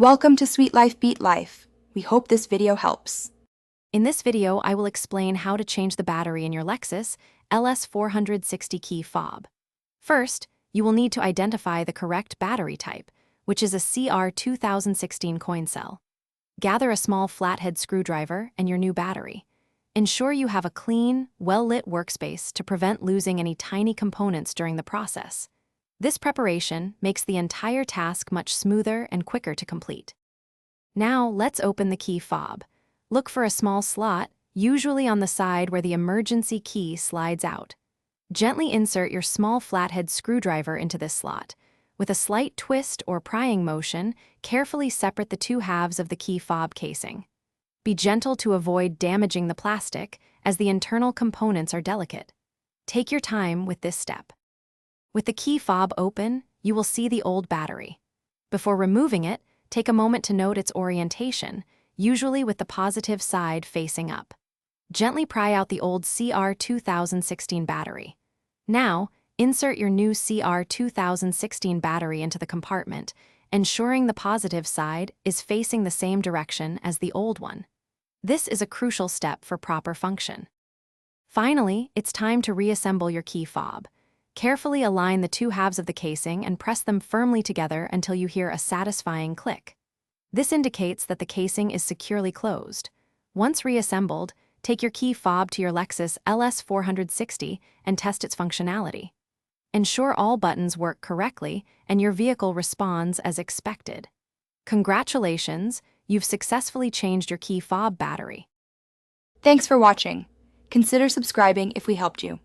Welcome to Sweet Life Beat Life. We hope this video helps. In this video, I will explain how to change the battery in your Lexus LS460 key fob. First, you will need to identify the correct battery type, which is a CR2016 coin cell. Gather a small flathead screwdriver and your new battery. Ensure you have a clean, well-lit workspace to prevent losing any tiny components during the process. This preparation makes the entire task much smoother and quicker to complete. Now, let's open the key fob. Look for a small slot, usually on the side where the emergency key slides out. Gently insert your small flathead screwdriver into this slot. With a slight twist or prying motion, carefully separate the two halves of the key fob casing. Be gentle to avoid damaging the plastic, as the internal components are delicate. Take your time with this step. With the key fob open, you will see the old battery. Before removing it, take a moment to note its orientation, usually with the positive side facing up. Gently pry out the old CR2016 battery. Now, insert your new CR2016 battery into the compartment, ensuring the positive side is facing the same direction as the old one. This is a crucial step for proper function. Finally, it's time to reassemble your key fob. Carefully align the two halves of the casing and press them firmly together until you hear a satisfying click. This indicates that the casing is securely closed. Once reassembled, take your key fob to your Lexus LS460 and test its functionality. Ensure all buttons work correctly and your vehicle responds as expected. Congratulations, you've successfully changed your key fob battery. Thanks for watching. Consider subscribing if we helped you.